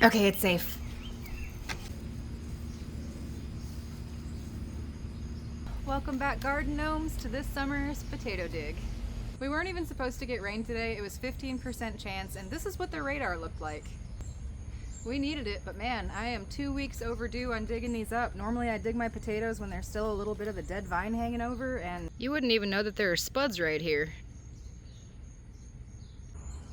Okay, it's safe. Welcome back, garden gnomes, to this summer's potato dig. We weren't even supposed to get rain today. It was 15% chance, and this is what the radar looked like. We needed it, but man, I am 2 weeks overdue on digging these up. Normally I dig my potatoes when there's still a little bit of a dead vine hanging over, and you wouldn't even know that there are spuds right here.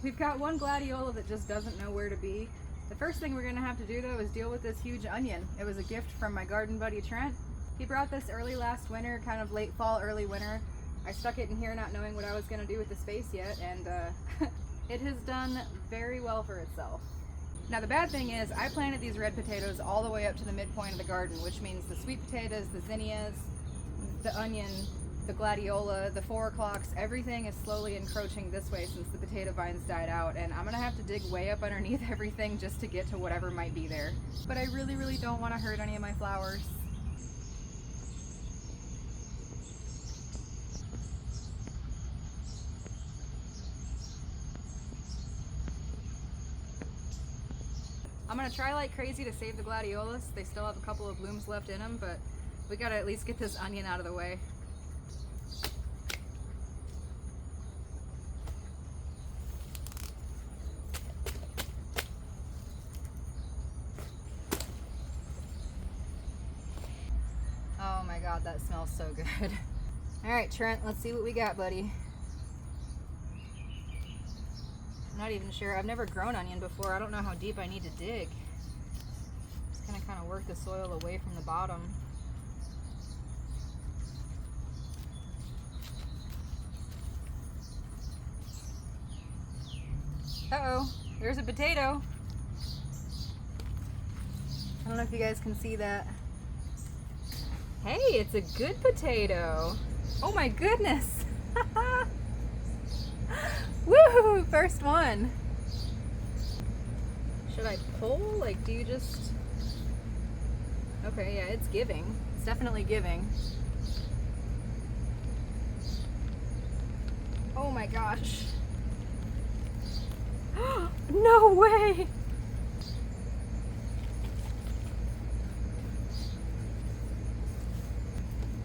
We've got one gladiola that just doesn't know where to be. The first thing we're gonna have to do though is deal with this huge onion. It was a gift from my garden buddy Trent. He brought this early last winter, kind of late fall, early winter. I stuck it in here not knowing what I was gonna do with the space yet, and it has done very well for itself. Now the bad thing is I planted these red potatoes all the way up to the midpoint of the garden, which means the sweet potatoes, the zinnias, the onion, the gladiola, the 4 o'clocks, everything is slowly encroaching this way since the potato vines died out, and I'm gonna have to dig way up underneath everything just to get to whatever might be there. But I really don't want to hurt any of my flowers. I'm gonna try like crazy to save the gladiolas. They still have a couple of blooms left in them, but we gotta at least get this onion out of the way. Oh my god, that smells so good. Alright, Trent, let's see what we got, buddy. I'm not even sure. I've never grown onion before. I don't know how deep I need to dig. Just gonna kind of work the soil away from the bottom. Uh-oh, there's a potato. I don't know if you guys can see that. Hey, it's a good potato. Oh my goodness. Woo! First one. Should I pull? Like, do you just... Okay, yeah, it's giving. It's definitely giving. Oh my gosh. No way!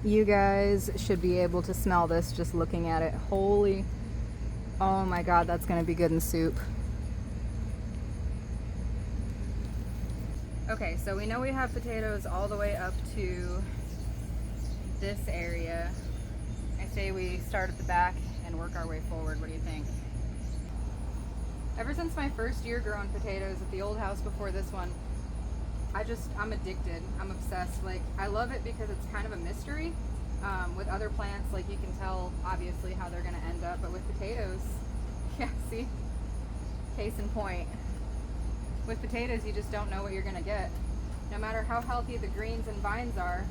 You guys should be able to smell this just looking at it. Holy... Oh my god, that's gonna be good in soup. Okay, so we know we have potatoes all the way up to this area. I say we start at the back and work our way forward. What do you think? Ever since my first year growing potatoes at the old house before this one, I'm addicted. I'm obsessed. Like, I love it because it's kind of a mystery. With other plants, like, you can tell obviously how they're going to end up, but with potatoes, yeah, see? Case in point. With potatoes, you just don't know what you're going to get. No matter how healthy the greens and vines are,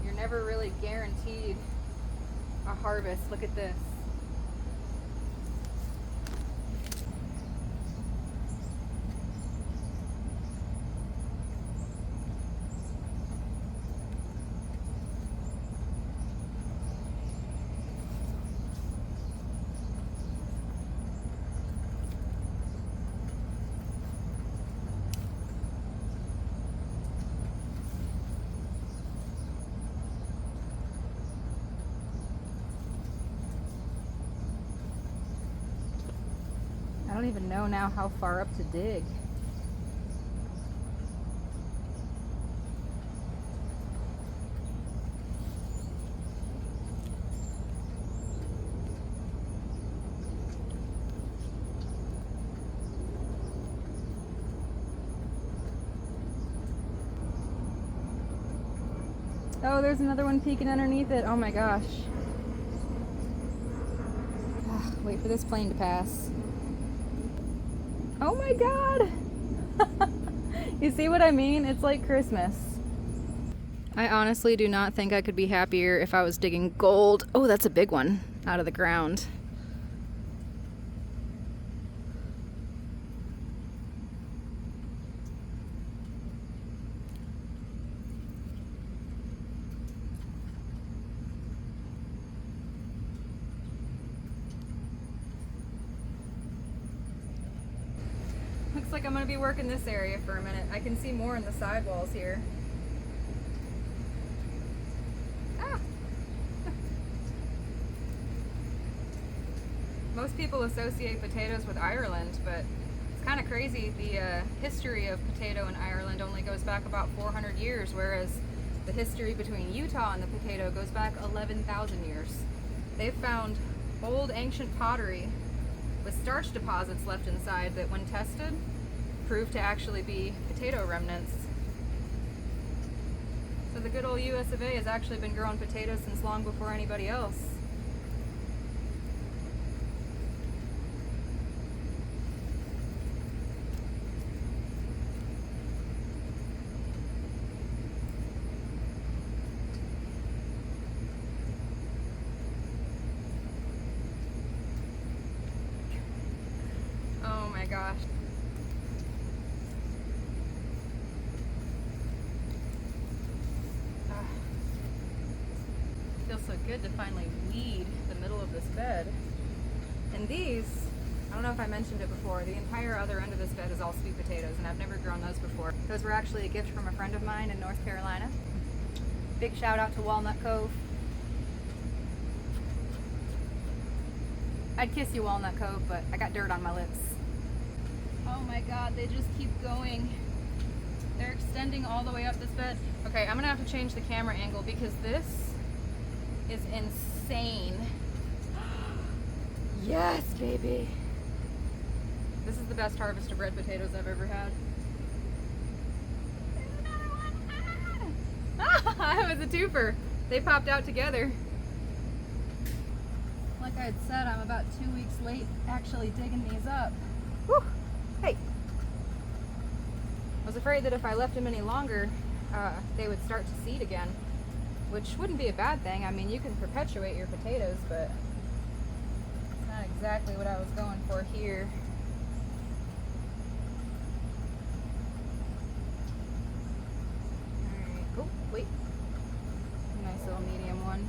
you're never really guaranteed a harvest. Look at this. I don't even know now how far up to dig. Oh, there's another one peeking underneath it. Oh my gosh. Wait for this plane to pass. Oh my god! You see what I mean? It's like Christmas. I honestly do not think I could be happier if I was digging gold. Oh, that's a big one out of the ground. like I'm gonna be working this area for a minute. I can see more in the sidewalls here. Ah. Most people associate potatoes with Ireland, but it's kind of crazy. The history of potato in Ireland only goes back about 400 years, whereas the history between Utah and the potato goes back 11,000 years. They've found old ancient pottery with starch deposits left inside that, when tested, proved to actually be potato remnants. So the good old US of A has actually been growing potatoes since long before anybody else. Oh my gosh. Feels so good to finally weed the middle of this bed. And these, I don't know if I mentioned it before, the entire other end of this bed is all sweet potatoes, and I've never grown those before. Those were actually a gift from a friend of mine in North Carolina. Big shout out to Walnut Cove. I'd kiss you, Walnut Cove, but I got dirt on my lips. Oh my god, they just keep going. They're extending all the way up this bed. Okay, I'm gonna have to change the camera angle because this is insane. Yes, baby. This is the best harvest of red potatoes I've ever had. There's another one. Ah, it was a twofer. They popped out together. Like I had said, I'm about 2 weeks late actually digging these up. Whew. Hey. I was afraid that if I left them any longer, they would start to seed again, which wouldn't be a bad thing. I mean, you can perpetuate your potatoes, but it's not exactly what I was going for here. Alright. Oh, wait. Nice little medium one.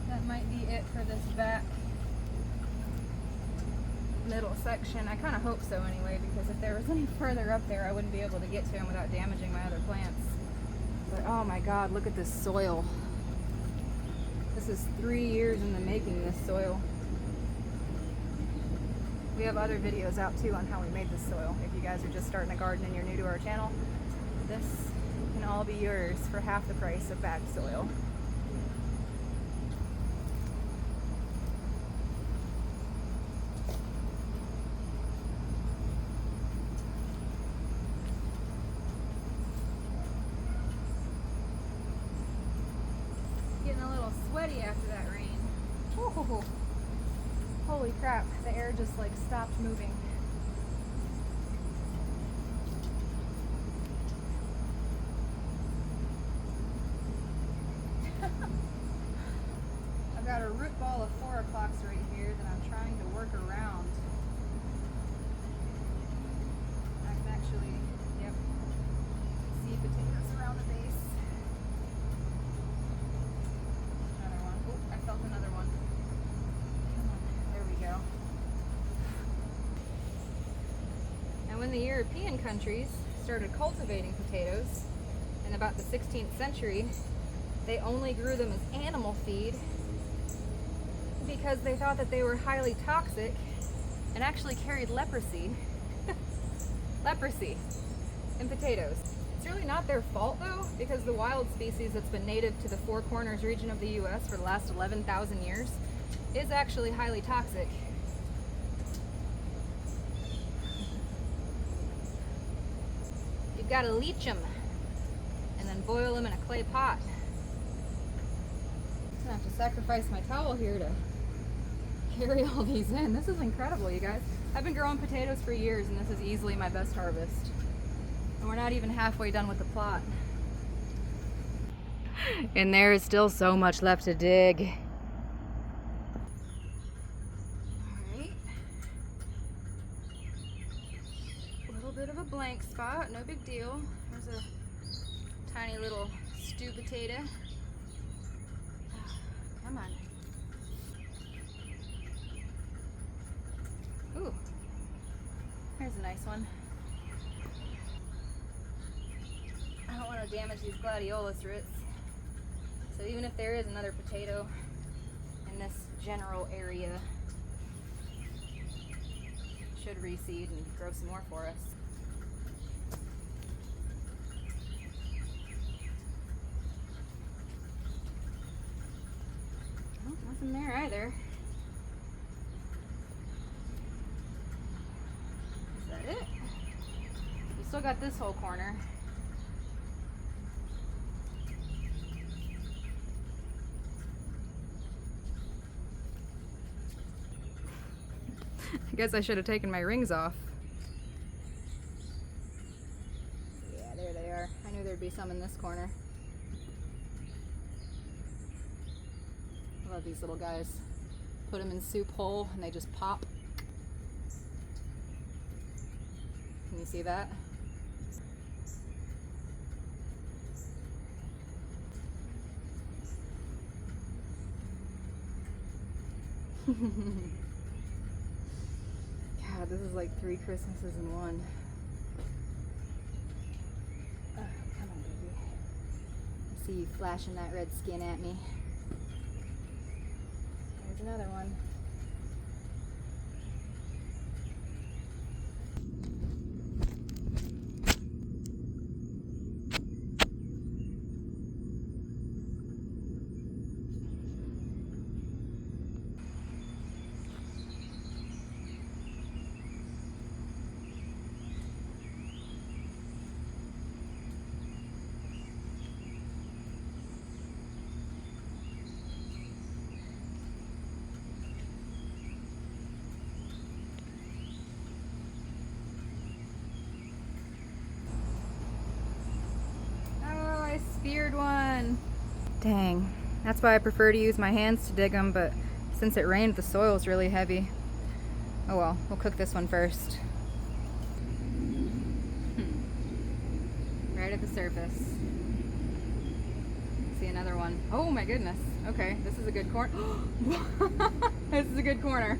That might be it for this back middle section. I kind of hope so anyway, because if there was any further up there, I wouldn't be able to get to them without damaging my other plants. But oh my god, look at this soil. This is 3 years in the making, this soil. We have other videos out too on how we made this soil. If you guys are just starting a garden and you're new to our channel, this can all be yours for half the price of bagged soil. Getting a little sweaty after that rain. Ooh, holy crap, the air just like stopped moving. I've got a root ball of 4 o'clocks right here that I'm trying to work around. I can actually, yep, see potatoes around the base. Another one. Oh, I felt another one. Come on, there we go. And when the European countries started cultivating potatoes in about the 16th century, they only grew them as animal feed because they thought that they were highly toxic and actually carried leprosy. Leprosy in potatoes. It's really not their fault though, because the wild species that's been native to the Four Corners region of the US for the last 11,000 years is actually highly toxic. You've got to leach them and then boil them in a clay pot. I'm gonna have to sacrifice my towel here to carry all these in. This is incredible, you guys. I've been growing potatoes for years and this is easily my best harvest. And we're not even halfway done with the plot. And there is still so much left to dig. Alright. A little bit of a blank spot, no big deal. There's a tiny little stew potato. Come on. Ooh, here's a nice one. I don't want to damage these gladiolus roots. So even if there is another potato in this general area, it should reseed and grow some more for us. Oh, nothing there either. Is that it? We still got this whole corner. I guess I should have taken my rings off. Yeah, there they are. I knew there'd be some in this corner. I love these little guys. Put them in soup whole and they just pop. Can you see that? God, this is like 3 Christmases in one. Oh, come on, baby. I see you flashing that red skin at me. There's another one. Speared one. Dang, that's why I prefer to use my hands to dig them, but since it rained, the soil's really heavy. Oh well, we'll cook this one first. Right at the surface. See another one. Oh my goodness. Okay, this is a good corner. This is a good corner.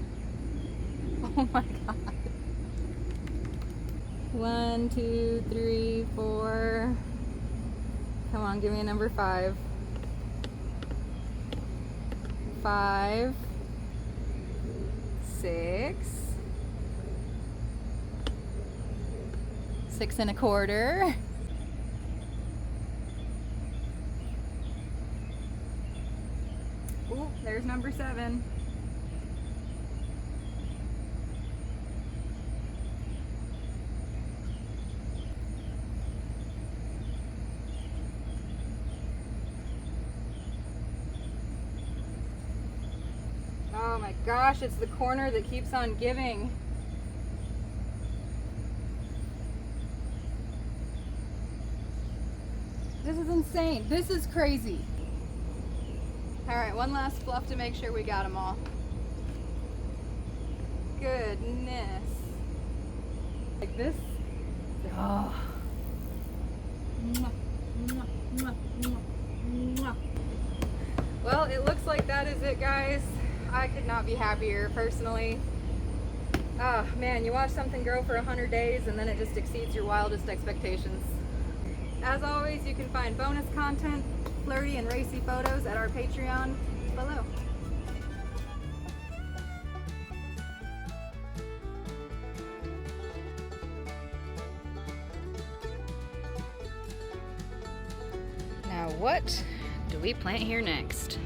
Oh my god. 1, 2, 3, 4. Come on, give me a number 5. 5, 6, 6 1/4. Ooh, there's number 7. Oh my gosh, it's the corner that keeps on giving. This is insane. This is crazy. All right, one last fluff to make sure we got them all. Goodness. Like this. Oh. Well, it looks like that is it, guys. I could not be happier, personally. Oh man, you watch something grow for 100 days and then it just exceeds your wildest expectations. As always, you can find bonus content, flirty and racy photos at our Patreon below. Now what do we plant here next?